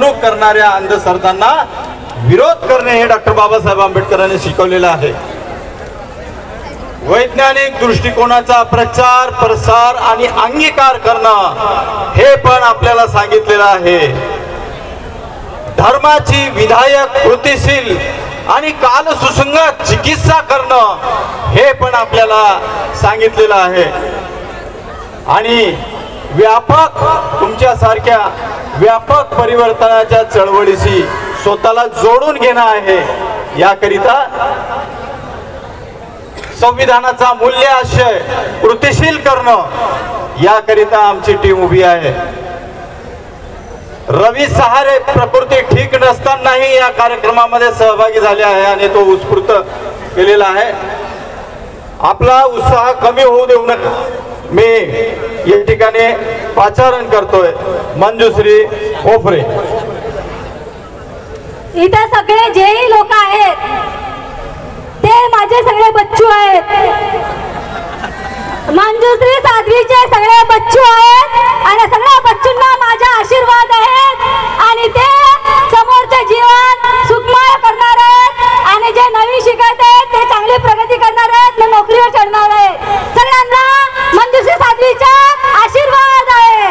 फसवणूक करणाऱ्या अंधश्रद्धांना विरोध करणे हे डॉक्टर बाबासाहेब आंबेडकरांनी शिकवलेलं आहे। वैज्ञानिक दृष्टिकोनाचा प्रचार प्रसार आणि अंगीकार करणं हे पण आपल्याला सांगितलेलं आहे। धर्माची विधायक कृतीशील आणि काल सुसंगत चिकित्सा करणं हे पण आपल्याला सांगितलेलं आहे। आणि व्यापक तुमच्यासारख्या व्यापक परिवर्तनाच्या चळवळीशी स्वतःला जोडून घेणं आहे। याकरिता संविधानाचा मूल्य आशय कृतीशील करणं याकरिता आमची टीम उभी आहे। रवी सहारे प्रकृती ठीक नसतानाही या कार्यक्रमामध्ये सहभागी झाले आहे आणि तो उत्स्फूर्त केलेला आहे। आपला उत्साह कमी होऊ देऊ नका। मी या ठिकाणी पाचारण करतोय मंजुश्री ओफरे। इथे सगळे जेही लोक आहेत ते माझे सगळे बच्चू आहेत। मंजुश्री साध्वीचे सगळे बच्चू आहेत आणि सगळ्या बच्चूंना माझा आशीर्वाद आहेत आणि ते समोरचे जीवन सुखमय करणार आहेत आणि जे नवीन शिकत आहेत ते चांगली प्रगती करणार आहेत, नोकरीवर चढणार आहेत। सगळ्यांना मंजुश्री साध्वीचा आशीर्वाद आहे।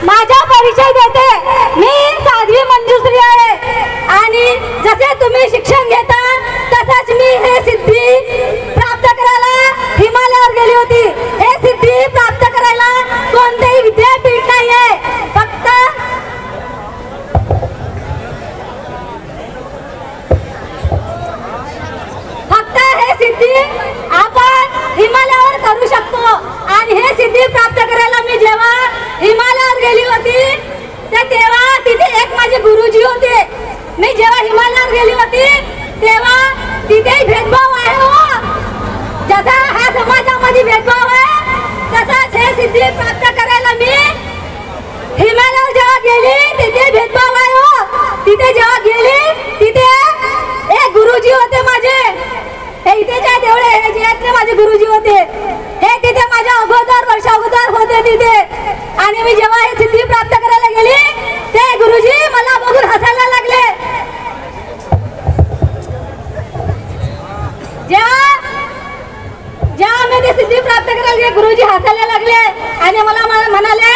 माझा परिचय देते, मी साध्वी मंजुश्री आहे आणि जसे तुम्ही शिक्षण घेता तसंच मी हे सिद्धी प्राप्त करायला हिमालयावर गेली होती। हे सिद्धी प्राप्त करायला कोणतेही विद्यापीठ नाही आहे, फक्त हे सिद्धी आपण हिमालयावर करू शकतो। आणि हे सिद्धी प्राप्त करायला मी जेव्हा हिमालयावर गेली होती तेव्हा तिथे एक माझे गुरुजी होते। मी जेव्हा हिमालयावर गेली होती तेव्हा तिथे भेदभाव आहे हो, जसा हा समाजामध्ये भेदभाव आहे तसाच हे सिद्धी प्राप्त करायला मी हिमालयावर जेव्हा गेली तिथे भेदभाव आहे हो। तिथे जेव्हा गेली तिथे एक गुरुजी होते माझे, हे इथेच्या तेवढे हे जे माझे गुरुजी होते हे तिथे माझ्या वर्षा अगोदर होते तिथे। आणि मी जेव्हा हे सिद्धी प्राप्त करायला गेली ते गुरुजी मला बघून हसायला लागले। जेव्हा मी ते सिद्धी प्राप्त करायला गेले गुरुजी हसायला लागले आणि मला म्हणाले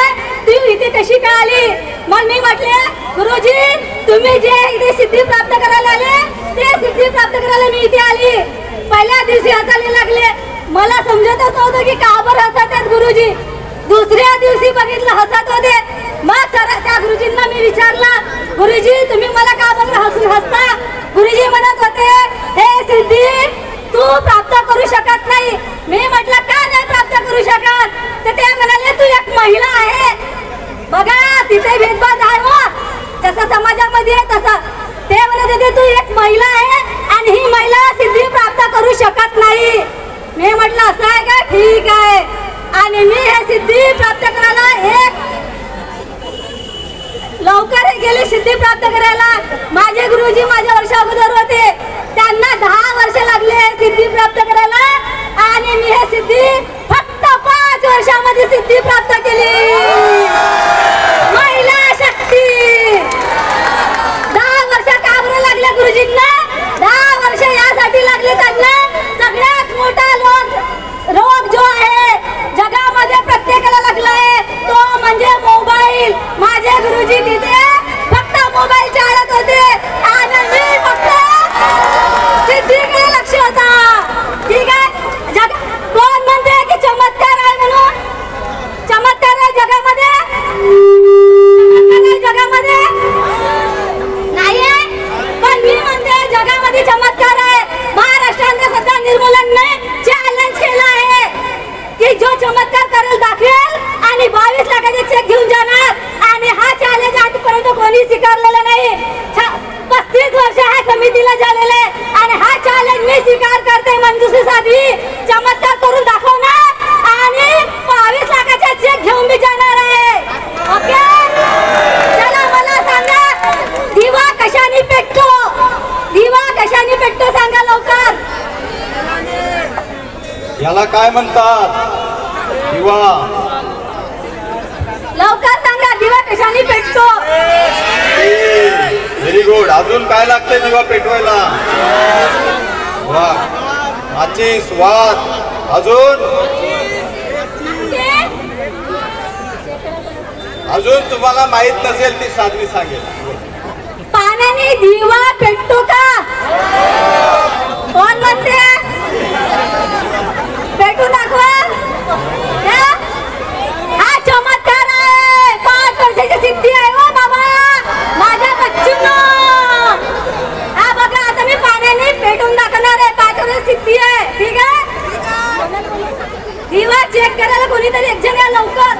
तू इथे कशी का आली? मग मी म्हटले गुरुजी तुम्ही जे इथे सिद्धी प्राप्त करायला आले ते सिद्धी प्राप्त करायला मी इथे आली। पहिल्या दिवशी हसायला लागले, मला समजतच नव्हतं की का बरं हसत आहेत गुरुजी। दुसऱ्या दिवशी बघितलं हसत होते, मग त्या गुरुजींना मी विचारलं गुरुजी तुम्ही मला का बरं हसून हसता? गुरुजी म्हणत होते हे सिद्धी तू प्राप्त करू शकत नाही। मी म्हटलं का नाही प्राप्त करू शकत? तर ते म्हणाले तू एक महिला आहे। बघा तिथे भेदभाव आहे हो, जसं समाजामध्ये आहे तसं ते म्हणत होते तू एक महिला आहे आणि ही महिला सिद्धी प्राप्त करू शकत नाही। मी म्हटलं असं आहे का? ठीक आहे। आणि मी हे सिद्धी प्राप्त करायला लवकर गेले सिद्धी प्राप्त करायला। माझे गुरुजी माझ्या वर्षा अगोदर होते, त्यांना 10 वर्ष लागले सिद्धी प्राप्त करायला आणि मी हे सिद्धी फक्त 5 वर्षामध्ये सिद्धी प्राप्त केली। महिला शक्ती। 10 वर्ष का बरं लागले गुरुजींना? 10 वर्ष यासाठी लागले त्यांना सगळ्यात मोठा रोग जो आहे जगामध्ये प्रत्येकाला लागलाय तो म्हणजे मोबाईल। माझे गुरुजी तिथे फक्त मोबाईल चालत होते आणि मी फक्त सिद्धीकडे लक्ष होता। ठीक आहे, कोण म्हणते की चमत्कार आहे म्हणून? चमत्कार आहे जगामध्ये? जगामध्ये नाही, पण मी म्हणते जगामध्ये चमत्कार आहे। महाराष्ट्राने सध्या निर्मूलनने चॅलेंज केलं आहे की जो चमत्कार करेल दाखवेल आणि 22 लाखाचे चेक घेऊन जाणार आणि हा चॅलेंज आजपर्यंत कोणी स्वीकारलेला नाही। 35 वर्ष ह्या समितीला झालेले आणि हा चॅलेंज मी स्वीकार करते। मंजुश्री साध्वी चमत्कार करून दाखवणार आणि 22 लाखाचे चेक घेऊन मी जाणार आहे। ओके, चला मला सांगा दिवा कशाने पेटतो? दिवा कशाने पेटतो सांगा लवकर। याला काय म्हणतात? दिवा। लवकर सांगा दिवा कशाने पेटतो? काय लागते दिवा पेटवायला? वा, माचीस, वात, अजून अजून तुम्हाला माहित नसेल ती साध्वी सांगेल. पाण्याने दिवा पेटतो का? कोण म्हणते? पेटून दाखवा. हा चमत्कार आहे, 5 वर्षाची सिद्धी आहे हो बाबा माझ्या बच्चूंनो. हा बघा, आता मी पाण्याने पेटून दाखवणार आहे. 5 वर्षाची सिद्धी आहे. ठीक आहे, दिवा चेक करायला कोणीतरी एक जण या लवकर.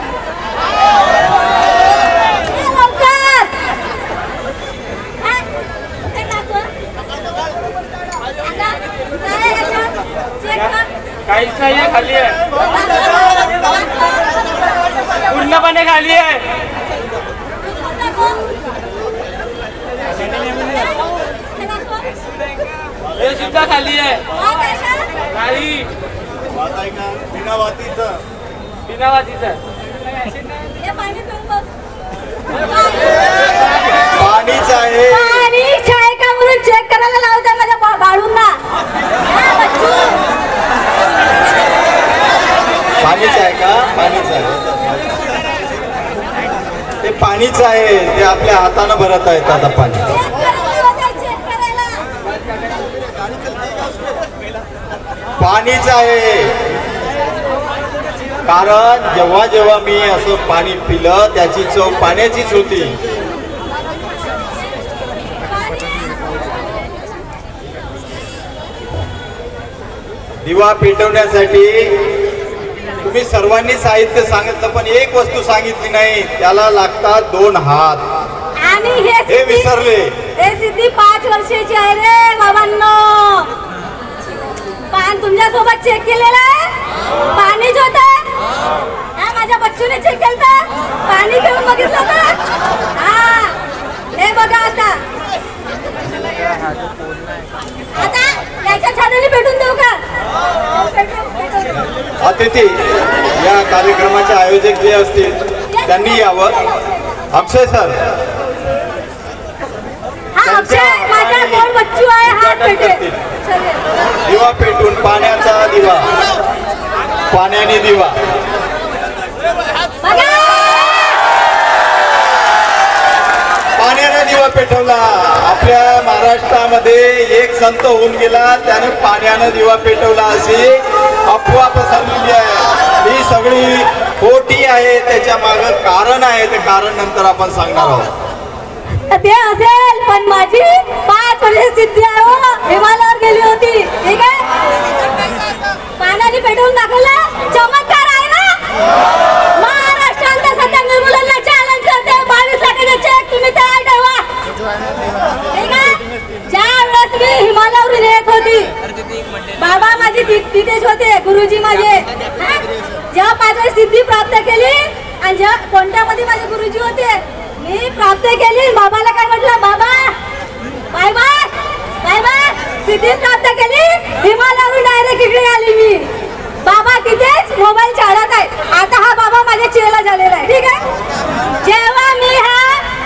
काहीच नाहीये, खाली आहे, पूर्णपणे खाली आहे. हे सुद्धा खाली आहे. नाही, बिना वातीचं. बिना वातीचं पाणीच आहे. पाणीच आहे का म्हणून चेक करायला लावता माझ्या बाळूंना. पाणीच आहे का? पाणीच आहे. ते पाणीच आहे, ते आपल्या हातानं भरत आहेत आता पाणी. पाणीच आहे, कारण जेव्हा जेव्हा मी असं पाणी पिलं त्याची चव पाण्याचीच होती. दिवा पेटवण्यासाठी तुम्ही सर्वांनी साहित्य सांगितलं, पण एक वस्तू सांगितली नाही, त्याला लागतात 2 हात. आणि हे विसरले. हे सिद्धी 5 वर्षाची आहे रे बाबांनो. पान तुमच्या सोबत चेक केलेलं आहे, पाणीच होत. माझ्या बच्चूने चेक केलं, पाणी पिऊन बघितलं का? हा, हे बघा आता. आता याच्या छातीने भेटून देऊ का? अतिथी या कार्यक्रमाचे आयोजक जे असतील त्यांनी यावं. अक्षय सर, हा अक्षय माझा दोन बच्चू आहे. हा पेटे दिवा पेटून, पाण्याचा दिवा, पाण्याने दिवा. पाण्याने दिवा पेटवला. आपल्या महाराष्ट्रामध्ये एक संत होऊन गेला, त्याने पाण्यानं दिवा पेटवला अशी अफवा पसरलेली आहे. ही सगळी खोटी आहे. त्याच्या मागे कारण आहे, ते कारण नंतर आपण सांगणार आहोत. ते असेल, पण माझी 5 वर्षाची सिद्धी आहे हो. हिमालयावर गेली होती. ठीक आहे, पाण्याने पेटवून दाखवलं. चमत्कार आहे ना. महाराष्ट्रात सध्या निर्मूलनला चॅलेंज करते. 22 लाखाचे चेक तुम्ही तयार ठेवा. ठीक आहे, ज्या वेळेस मी हिमालयावरून येत होती, बाबा माझी तिथेच होते, गुरुजी माझे. जेव्हा 5 वर्ष सिद्धी प्राप्त केली आणि जेव्हा कोणत्यामध्ये माझे गुरुजी होते, मी प्राप्त केली. बाबाला काय म्हटलं, बाबा बाय बाय बाय बाय, सिद्धी प्राप्त केली. हिमालयावरून डायरेक्ट इकडे आली मी. बाबा तिथेच मोबाईल चालत आहे. आता हा बाबा माझ्या चेला झालेला आहे. ठीक आहे, जेव्हा मी हा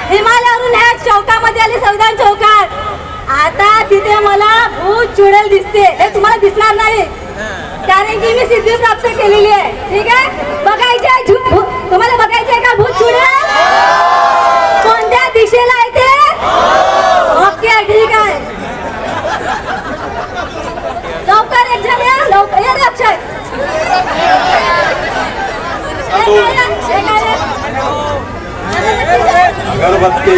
हिमालयावरून ह्या चौकामध्ये आली, संविधान चौकात, आता तिथे मला भूत चुडेल दिसते. हे तुम्हाला दिसणार नाही, कारण की मी सिद्धी प्राप्त केलेली आहे. ठीक आहे, बघायचे आहे तुम्हाला, बघायचे आहे का भूत चुडेल? कोणत्या दिशेला आहे ते? ओके, ठीक आहे, लवकर एक जण या, लवकर या अक्षय. अगरबत्ती,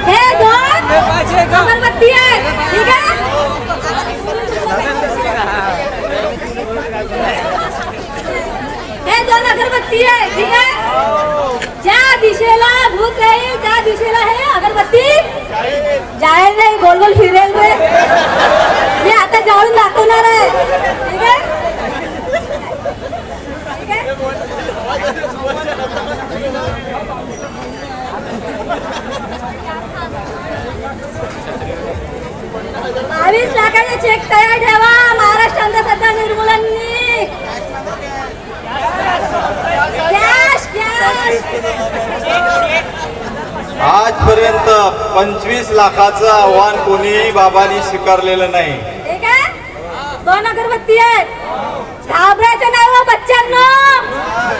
हे 2 अगरबत्ती आहे. ठीक आहे, हे 2 अगरबत्ती आहे. ठीक आहे, ज्या दिशेला भूत राहील त्या दिशेला हे अगरबत्ती जाईल नाही, गोल गोल फिरेल रे. मी आता जाऊन दाखवणार आहे. ठीक आहे, ठीक आहे, 22 लाखाचे चेक तयार ठेवा. महाराष्ट्रात सध्या निर्मूलननी कॅश कॅश आजपर्यंत 25 लाखाचं आव्हान कोणीही बाबांनी स्वीकारलेलं नाही. ठीक आहे, 2 अगरबत्ती आहेत. घाबरायचं नाही हो बच्चांनो,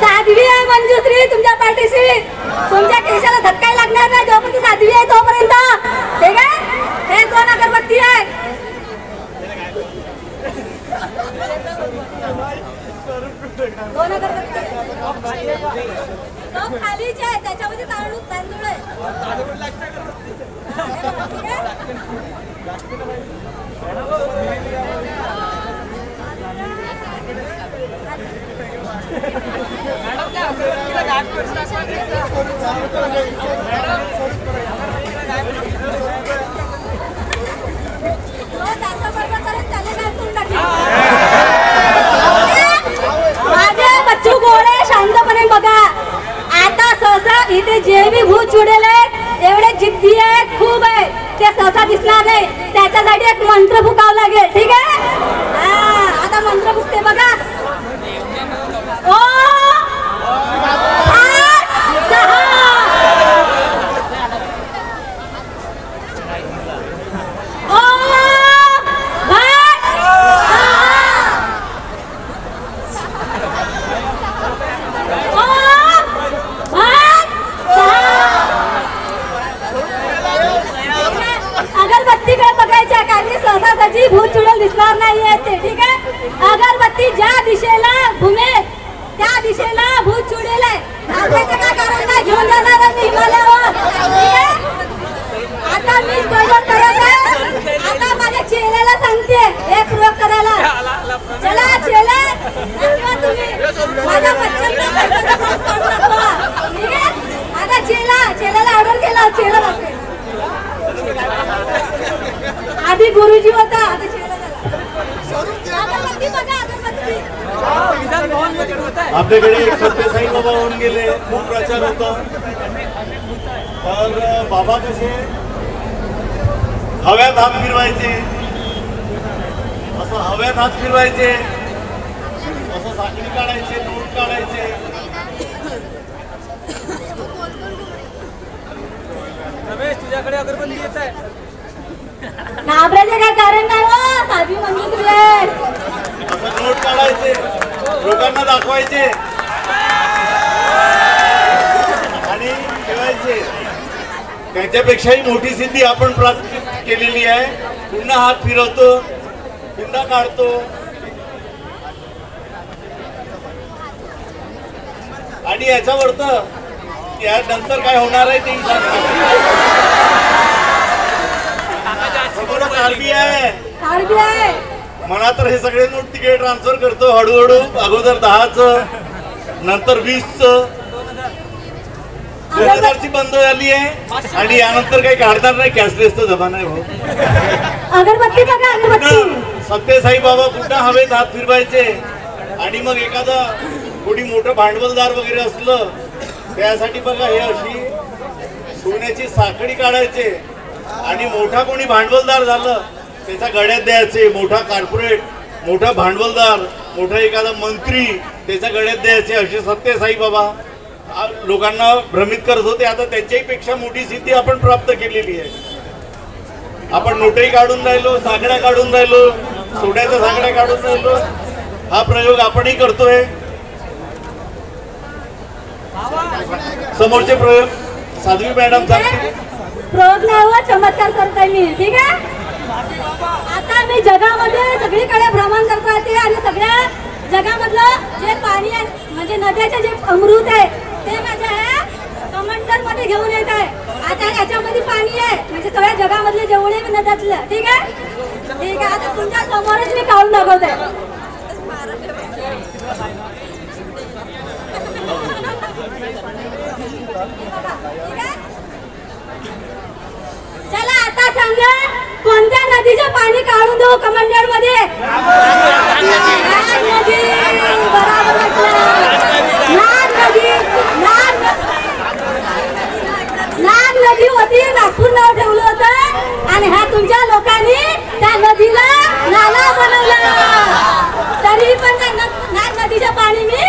साध्वी आहे मंजुश्री तुमच्या पाठीशी. तुमच्या केसाला धक्का लागणार नाही जोपर्यंत साध्वी आहे तोपर्यंत. ठीक आहे, हे 2 अगरबत्ती आहे. दोन अगरबत्ती खालीच आहे, त्याच्यामध्ये तांदूळ आहे. माझे बच्चू गोळे शांतपणे बघा. आता सहसा इथे जे बी भूत चुडेले एवढे जिद्दी आहेत, खूप आहे, ते सहसा दिसणार नाही. त्याच्यासाठी एक मंत्र फुकावं लागेल. ठीक आहे, आता मंत्र फुकते बघा. ओ 8 6 अगरबत्तीकडे बघायच्या, कारण सहसा त्याची भूत चुडेल दिसणार नाहीये ते. ठीक आहे, अगरबत्ती ज्या दिशेला घुमेल त्या दिशेला भूत चुडेल आहे. घाबरायचं काय कारण नाही, घेऊन जाणार आहे मी हिमालयावर. ठीक आहे, आता मी प्रयोग करत आहे. आता माझ्या चेहऱ्याला सांगते हे प्रयोग करायला. चला चेहरा दाखवा तुम्ही, माझ्या बच्चांना पैशाचा त्रास करू नका. ठीक आहे, आता चेहऱ्याला ऑर्डर केला, चेहरा दाखवे. आधी गुरुजी होता, आता चेहरा झाला. अगरबत्ती बघा, अगरबत्ती. आपल्याकडे एक सत्यसाई बाबा होऊन गेले, खूप प्रचार होता. तर बाबा कसे हव्यात हात फिरवायचे, असं हव्यात हात फिरवायचे, असं साखळी काढायचे, नोट काढायचे. तुझ्याकडे अगरबत्ती येत आहे. घाबरायचं काय कारण नाही हो, साधी मंजुश्री आहे. असं नोट काढायचे, लोकांना दाखवायचे आणि ठेवायचे. त्याच्यापेक्षाही मोठी सिद्धी आपण प्राप्त केलेली आहे. पुन्हा हात फिरवतो, पुन्हा काढतो आणि याच्यावरत यानंतर काय होणार आहे ते आरबीआय म्हणा. तर हे सगळे नोट तिकडे ट्रान्सफर करतो हळूहळू. अगोदर 10चं, नंतर 20चं, 2000ची बंद झाली आहे आणि यानंतर काही काढणार नाही. कॅशलेसचा जमाना आहे भाऊ. अगरबत्ती बघा, अगरबत्ती. सत्यसाई बाबा पुन्हा हवेत हात फिरवायचे आणि मग एखादा कोणी मोठं भांडवलदार वगैरे असलं त्यासाठी बघा हे अशी सोन्याची साखळी काढायचे आणि मोठा कोणी भांडवलदार झालं त्याच्या गळ्यात द्यायचे. मोठा कॉर्पोरेट, मोठा भांडवलदार, मोठा एखादा मंत्री त्याच्या गळ्यात द्यायचे. असे सत्यसाई बाबा लोकांना भ्रमित करत होते. आता त्याच्याही पेक्षा मोठी सिद्धी आपण प्राप्त केलेली आहे. आपण नोटही काढून राहिलो, साखळ्या काढून राहिलो, सोन्याच्या साखळ्या काढून राहिलो. हा प्रयोग आपणही करतोय. समोरचे प्रयोग साध्वी मॅडम सांगते. प्रयोग नाही हो, चमत्कार करताय मी. ठीक आहे, आता मी जगामध्ये सगळीकडे भ्रमण करत राहते आणि सगळ्या जगामधलं जे पाणी आहे म्हणजे नद्याचे जे अमृत आहे ते माझ्या ह्या कमंडल मध्ये घेऊन येत आहे. आता याच्यामध्ये पाणी आहे म्हणजे सगळ्या जगामधले जेवढे नद्यातलं. ठीक आहे, ठीक आहे, आता तुमच्या समोरच मी काढून दाखवते. चला आता सांगा कोणत्या नदीचे पाणी काढून देऊ कमंडल मध्ये. नाग नदी, बरोबर म्हटलं. नाग नदी, नाग नदी होती, नागपूर नाव ठेवलं होतं आणि ह्या तुमच्या लोकांनी त्या नदीला नाला बनवला. तरी पण त्या नाग नदीचे पाणी मी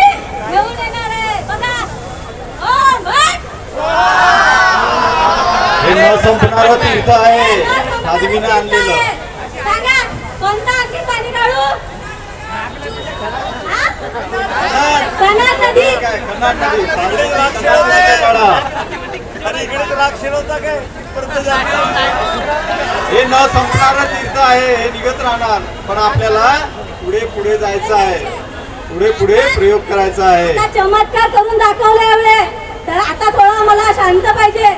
घेऊन येणार आहे. बघा, ओ भट न संपणारं तीर्थ आहे साध्वीनं आणलेलं. सांगा कोणता आणखी पाणी काढू? कन्हार नदी. काय कन्हार नदी काढा. हे न संपणारं तीर्थ आहे, हे निघत राहणार. पण आपल्याला पुढे पुढे जायचं आहे, पुढे पुढे प्रयोग करायचा आहे. आता चमत्कार करून दाखवले एवढे, तर आता थोडं मला शांत पाहिजे.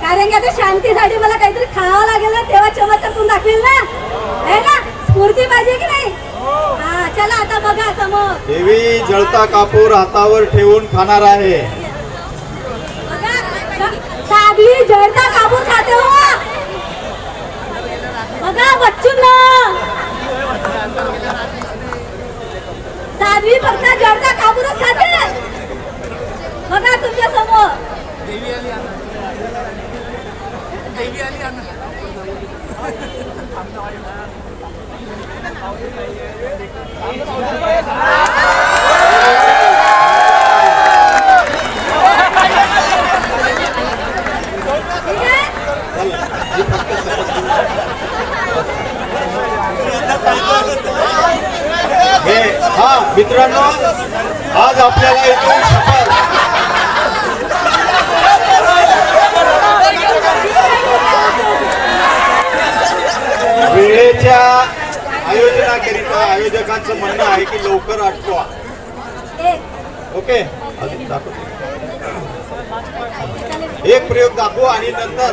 कारण की आता शांतीसाठी मला काहीतरी खावं लागेल ना, तेव्हा चमत्कार करून दाखवेल ना. आहे ना, स्फूर्ती पाहिजे की नाही? हा चला आता बघा समोर. देवी जळता कापूर हातावर ठेवून खाणार आहे. बघा साध्वी जळता कापूर खाते हो. बघा बच्चूंना, साध्वी फक्त जळता कापूरच खाते. बघा तुमच्या समोर. हा मित्रांनो, आज आपल्याला इथून शपथ वेळेच्या आयोजनाकरिता आयोजकांचं म्हणणं आहे की लवकर आटवा. ओके, एक प्रयोग दाखवू आणि नंतर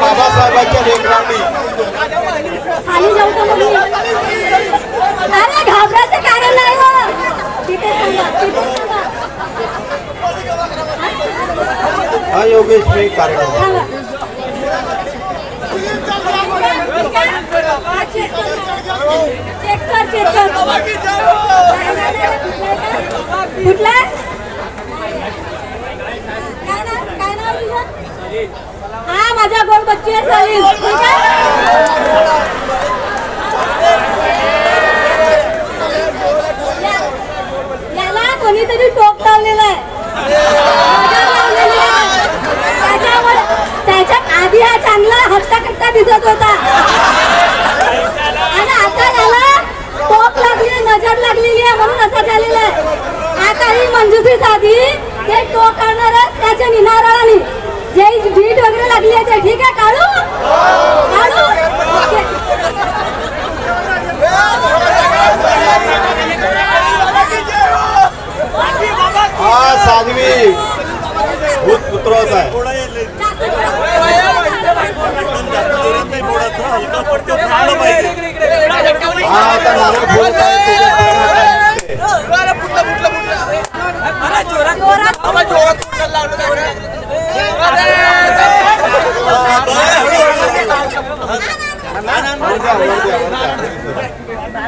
बाबासाहेबांच्या लेकरांनी खाली जाऊ का मुली? अरे घाबरायचं कारण नाही हो. तिथे सांगा, तिथे सांगा. हा योगेश मी कार्यक्रम सांगा. चेक कर. कुठला? काय नाव तुझं? हा माझा गोड बच्ची आहे सलीम. ठीक आहे. याला कोणीतरी टोप लावलेला आहे, नजर लावलेली आहे. त्याच्यामुळे त्याच्यात आधी हा चांगला हट्टाकट्टा दिसत होता आणि आता याला टोप लागली, नजर लागलेली आहे म्हणून असं झालेलं आहे. आता ही मंजुषी साधी ते टोक करणारच त्याच्या निनाराळाने जे भीट वगैरे लागली आहे ते. ठीक आहे, काढू. हा साध्वी भूतपुत्रच आहे. हा आता नारळ फोडत आहे.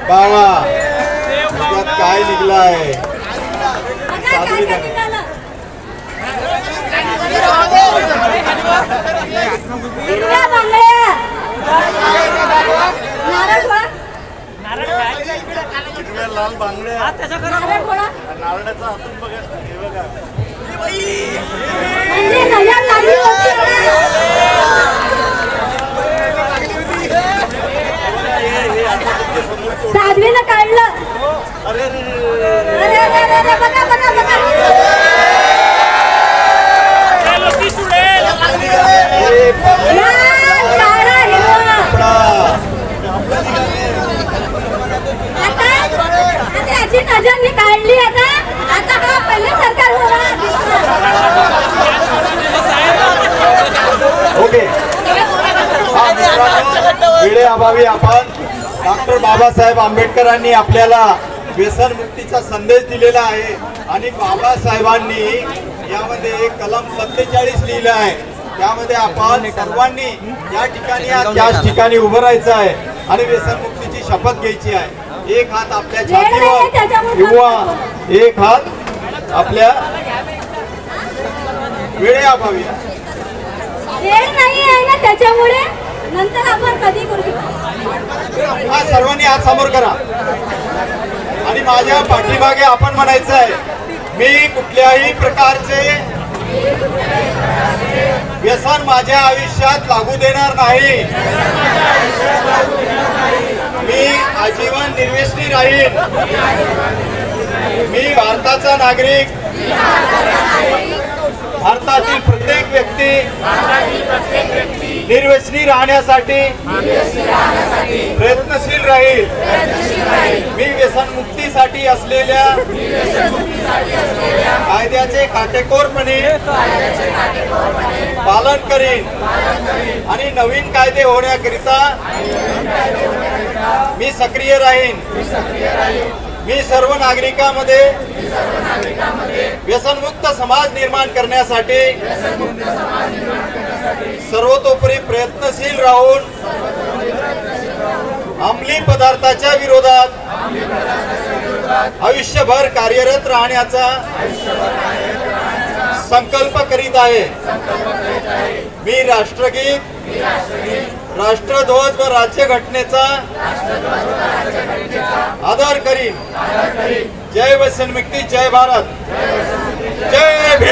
बाबा त्यात काय निघलाय? लाल बांगड्या नारळाचा हातून बघा. हे बघा साध्वीनं काढलं. अरे बघा याची नजर मी काढली. आता हा पहिले सरकार ओके. वेळेअभावी आपण डॉक्टर बाबासाहेब आंबेडकरांनी आपल्याला व्यसनमुक्तीचा संदेश दिलेला आहे आणि बाबासाहेबांनी यामध्ये कलम 47 लिहिलं आहे. त्यामध्ये आपण सर्वांनी या ठिकाणी त्याच ठिकाणी उभं राहायचं आहे आणि व्यसनमुक्तीची शपथ घ्यायची आहे. एक हात आपल्या छातीवर किंवा एक हात आपल्या वेळेअभावी. वेळ नाही आहे ना, त्याच्यामुळे नंतर आपण कधी करू शकतो. हा सर्वांनी हात समोर करा आणि माझ्या पाठीमागे आपण म्हणायचं आहे मी कुठल्याही प्रकारचे व्यसन माझ्या आयुष्यात लागू देणार नाही. मी आजीवन निर्व्यसनी राहील. मी भारताचा नागरिक. भारतातील प्रत्येक व्यक्ती निर्व्यसनी राहण्यासाठी प्रयत्नशील राहील. मी व्यसनमुक्तीसाठी असलेल्या कायद्याचे काटेकोरपणे पालन करीन आणि नवीन कायदे होण्याकरिता मी सक्रिय राहीन. मी सर्व नागरिकांमध्ये व्यसनमुक्त समाज निर्माण करण्यासाठी सर्वतोपरी प्रयत्नशील राहून अंमली पदार्थाच्या विरोधात आयुष्यभर कार्यरत राहण्याचा संकल्प करीत आहे. मी राष्ट्रगीत, राष्ट्रध्वज व राज्यघटनेचा आदर करीन. जय व्यसनमुक्ती, जय भारत, जय भीम.